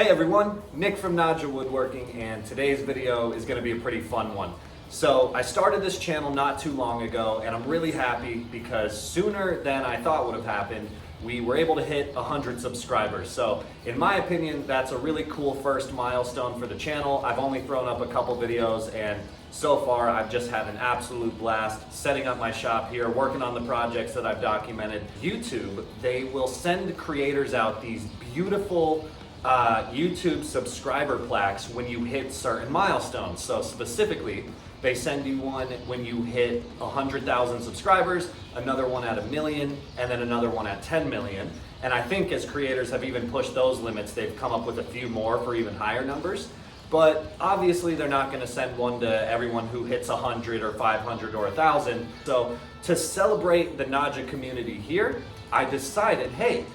Hey everyone, Nick from NAJA Woodworking, and today's video is going to be a pretty fun one. So I started this channel not too long ago, and I'm really happy because sooner than I thought would have happened, we were able to hit 100 subscribers. So in my opinion, that's a really cool first milestone for the channel. I've only thrown up a couple videos, and so far I've just had an absolute blast setting up my shop here, working on the projects that I've documented. YouTube, they will send creators out these beautiful YouTube subscriber plaques when you hit certain milestones. So specifically, they send you one when you hit 100,000 subscribers, another one at 1 million, and then another one at 10 million. And I think as creators have even pushed those limits, they've come up with a few more for even higher numbers. But obviously they're not going to send one to everyone who hits 100 or 500 or 1,000. So to celebrate the NAJA community here, I decided, hey,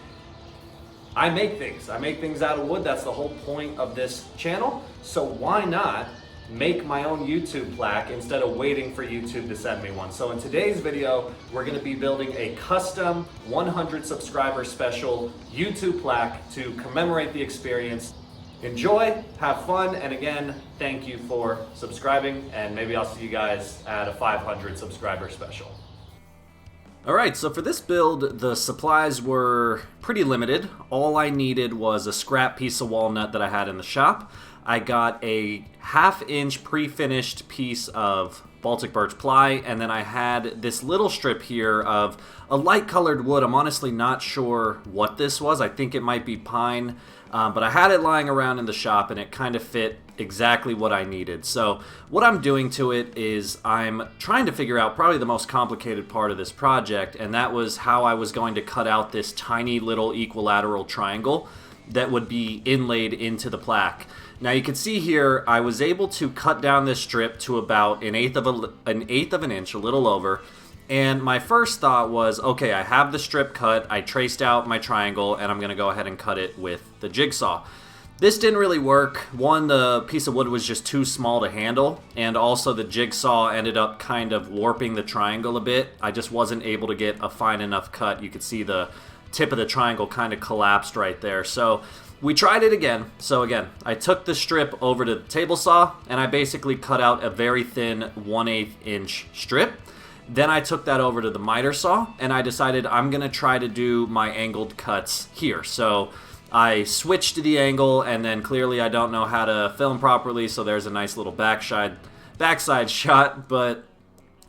I make things out of wood. That's the whole point of this channel. So why not make my own YouTube plaque instead of waiting for YouTube to send me one? So in today's video, we're going to be building a custom 100 subscriber special YouTube plaque to commemorate the experience. Enjoy, have fun, and again, thank you for subscribing, and maybe I'll see you guys at a 500 subscriber special. Alright, so for this build, the supplies were pretty limited. All I needed was a scrap piece of walnut that I had in the shop. I got a 1/2 inch pre-finished piece of Baltic birch ply, and then I had this little strip here of a light colored wood. I'm honestly not sure what this was. I think it might be pine, but I had it lying around in the shop and it kind of fit exactly what I needed. So what I'm doing to it is I'm trying to figure out probably the most complicated part of this project, and that was how I was going to cut out this tiny little equilateral triangle that would be inlaid into the plaque. Now you can see here I was able to cut down this strip to about an eighth of an inch, a little over. And my first thought was, okay, I have the strip cut, I traced out my triangle, and I'm gonna go ahead and cut it with the jigsaw. This didn't really work. One, the piece of wood was just too small to handle, and also the jigsaw ended up kind of warping the triangle a bit. I just wasn't able to get a fine enough cut. You could see the tip of the triangle kind of collapsed right there. So we tried it again. So again, I took the strip over to the table saw, and I basically cut out a very thin 1/8 inch strip. Then I took that over to the miter saw, and I decided I'm gonna try to do my angled cuts here. So I switched to the angle, and then clearly I don't know how to film properly, so there's a nice little backside shot, but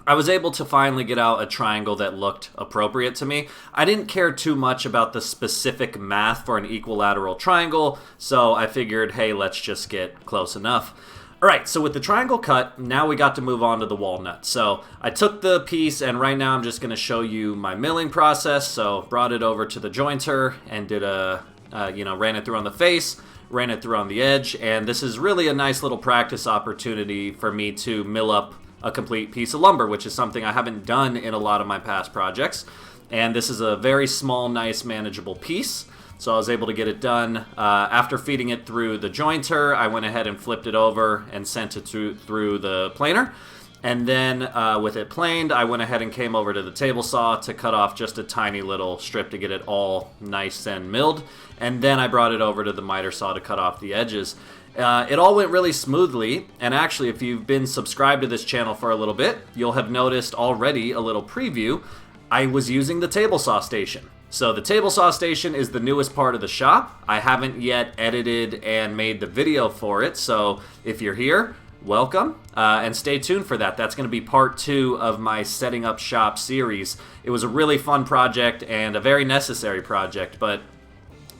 I was able to finally get out a triangle that looked appropriate to me. I didn't care too much about the specific math for an equilateral triangle, so I figured, hey, let's just get close enough. Alright, so with the triangle cut, now we got to move on to the walnut. So I took the piece, and right now I'm just going to show you my milling process. So brought it over to the jointer and did ran it through on the face, ran it through on the edge, and this is really a nice little practice opportunity for me to mill up a complete piece of lumber, which is something I haven't done in a lot of my past projects. And this is a very small, nice, manageable piece. So I was able to get it done. After feeding it through the jointer, I went ahead and flipped it over and sent it through the planer. And then with it planed, I went ahead and came over to the table saw to cut off just a tiny little strip to get it all nice and milled. And then I brought it over to the miter saw to cut off the edges. It all went really smoothly, and actually if you've been subscribed to this channel for a little bit, you'll have noticed already a little preview. I was using the table saw station. So the table saw station is the newest part of the shop. I haven't yet edited and made the video for it, so if you're here, welcome, and stay tuned for that. That's going to be part 2 of my setting up shop series. It was a really fun project and a very necessary project, but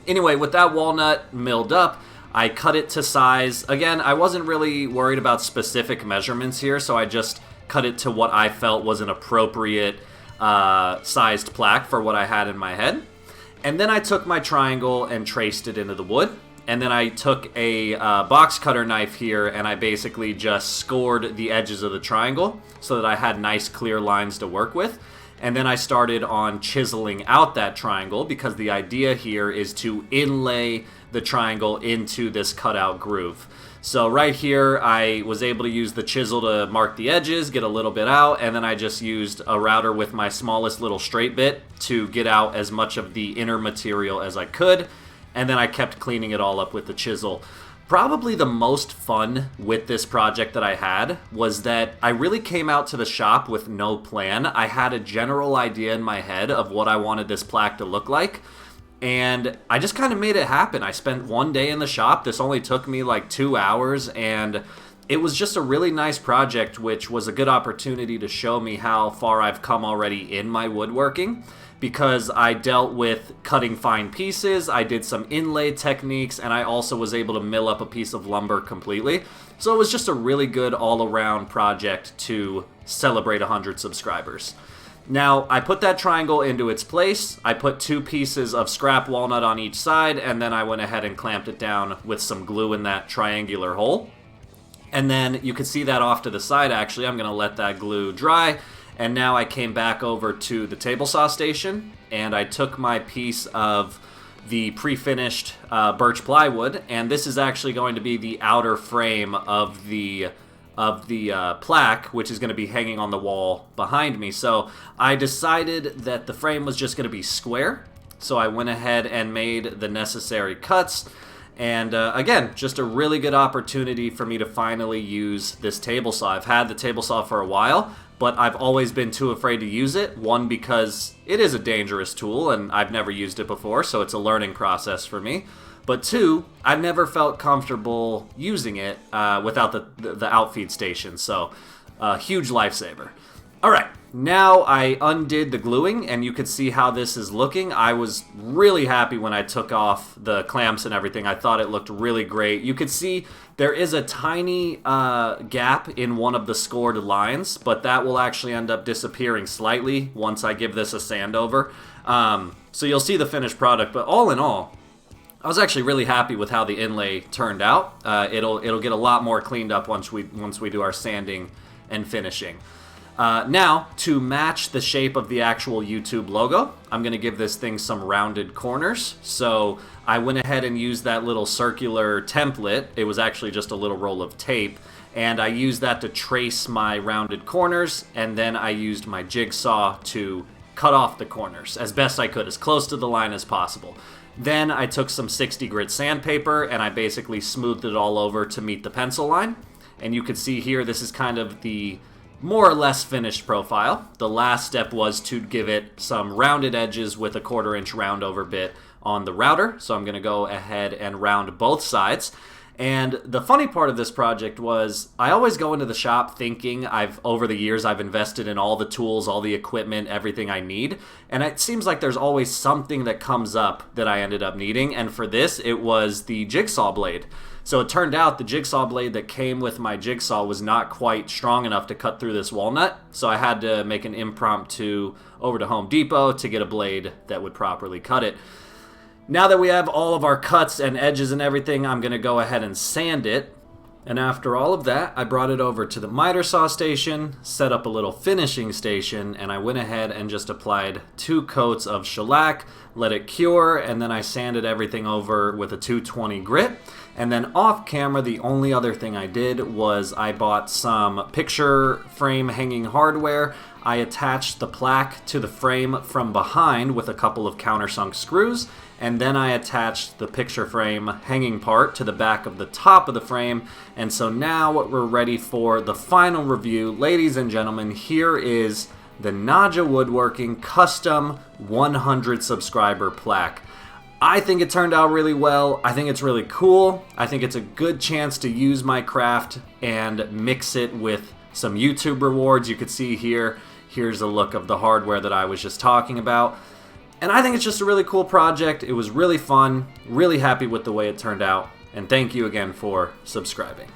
anyway, with that walnut milled up, I cut it to size. Again, I wasn't really worried about specific measurements here, so I just cut it to what I felt was an appropriate sized plaque for what I had in my head. And then I took my triangle and traced it into the wood. And then I took a box cutter knife here, and I basically just scored the edges of the triangle so that I had nice clear lines to work with. And then I started on chiseling out that triangle, because the idea here is to inlay the triangle into this cutout groove. So right here, I was able to use the chisel to mark the edges, get a little bit out, and then I just used a router with my smallest little straight bit to get out as much of the inner material as I could. and then I kept cleaning it all up with the chisel. Probably the most fun with this project that I had was that I really came out to the shop with no plan. I had a general idea in my head of what I wanted this plaque to look like, and I just kind of made it happen. I spent one day in the shop. This only took me like 2 hours, and it was just a really nice project, which was a good opportunity to show me how far I've come already in my woodworking, because I dealt with cutting fine pieces, I did some inlay techniques, and I also was able to mill up a piece of lumber completely. So it was just a really good all-around project to celebrate 100 subscribers. Now, I put that triangle into its place, I put 2 pieces of scrap walnut on each side, and then I went ahead and clamped it down with some glue in that triangular hole. And then you can see that off to the side. Actually, I'm going to let that glue dry. And now I came back over to the table saw station, and I took my piece of the pre-finished birch plywood, and this is actually going to be the outer frame of the plaque, which is going to be hanging on the wall behind me. So I decided that the frame was just going to be square, so I went ahead and made the necessary cuts. And again, just a really good opportunity for me to finally use this table saw. I've had the table saw for a while, but I've always been too afraid to use it. One, because it is a dangerous tool and I've never used it before, so it's a learning process for me. But 2, I've never felt comfortable using it without the outfeed station, so huge lifesaver. All right, now I undid the gluing, and you can see how this is looking. I was really happy when I took off the clamps and everything. I thought it looked really great. You could see there is a tiny gap in one of the scored lines, but that will actually end up disappearing slightly once I give this a sand over. So you'll see the finished product, but all in all, I was actually really happy with how the inlay turned out. It'll get a lot more cleaned up once we do our sanding and finishing. Now, to match the shape of the actual YouTube logo, I'm going to give this thing some rounded corners. So I went ahead and used that little circular template. It was actually just a little roll of tape. And I used that to trace my rounded corners. And then I used my jigsaw to cut off the corners as best I could, as close to the line as possible. Then I took some 60 grit sandpaper and I basically smoothed it all over to meet the pencil line. And you can see here, this is kind of the more or less finished profile. The last step was to give it some rounded edges with a 1/4 inch round over bit on the router. So I'm going to go ahead and round both sides. And the funny part of this project was I always go into the shop thinking over the years I've invested in all the tools, all the equipment, everything I need. And it seems like there's always something that comes up that I ended up needing. And for this, it was the jigsaw blade. So it turned out the jigsaw blade that came with my jigsaw was not quite strong enough to cut through this walnut. So I had to make an impromptu over to Home Depot to get a blade that would properly cut it. Now that we have all of our cuts and edges and everything, I'm going to go ahead and sand it. And after all of that, I brought it over to the miter saw station, set up a little finishing station, and I went ahead and just applied 2 coats of shellac, let it cure, and then I sanded everything over with a 220 grit. And then off camera, the only other thing I did was I bought some picture frame hanging hardware. I attached the plaque to the frame from behind with a couple of countersunk screws, and then I attached the picture frame hanging part to the back of the top of the frame. And so now we're ready for the final review. Ladies and gentlemen, here is the NAJA Woodworking custom 100 subscriber plaque. I think it turned out really well. I think it's really cool. I think it's a good chance to use my craft and mix it with some YouTube rewards. You could see here, here's a look of the hardware that I was just talking about. And I think it's just a really cool project. It was really fun, really happy with the way it turned out. And thank you again for subscribing.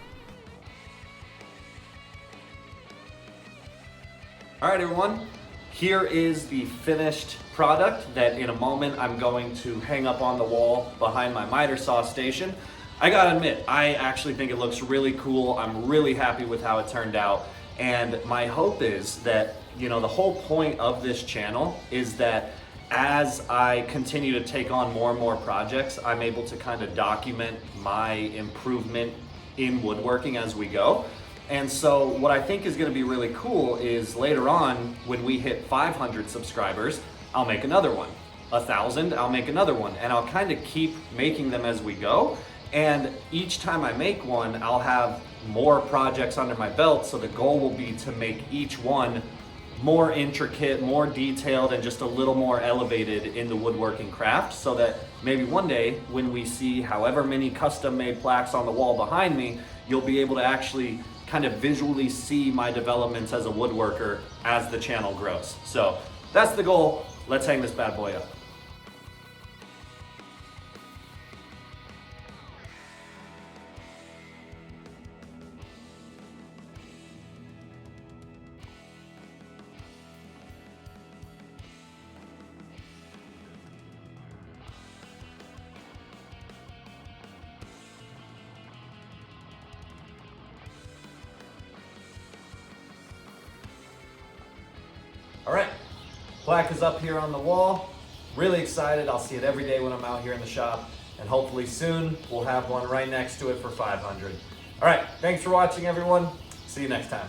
All right, everyone. Here is the finished product that in a moment I'm going to hang up on the wall behind my miter saw station. I gotta admit, I actually think it looks really cool. I'm really happy with how it turned out. And my hope is that, the whole point of this channel is that as I continue to take on more and more projects, I'm able to kind of document my improvement in woodworking as we go. And so what I think is going to be really cool is later on when we hit 500 subscribers, I'll make another one. 1,000, I'll make another one, and I'll kind of keep making them as we go. And each time I make one, I'll have more projects under my belt, so the goal will be to make each one more intricate, more detailed, and just a little more elevated in the woodworking craft, so that maybe one day when we see however many custom made plaques on the wall behind me, you'll be able to actually kind of visually see my developments as a woodworker as the channel grows. So that's the goal. Let's hang this bad boy up. All right, plaque is up here on the wall. Really excited. I'll see it every day when I'm out here in the shop, and hopefully soon we'll have one right next to it for 500. All right, thanks for watching, everyone. See you next time.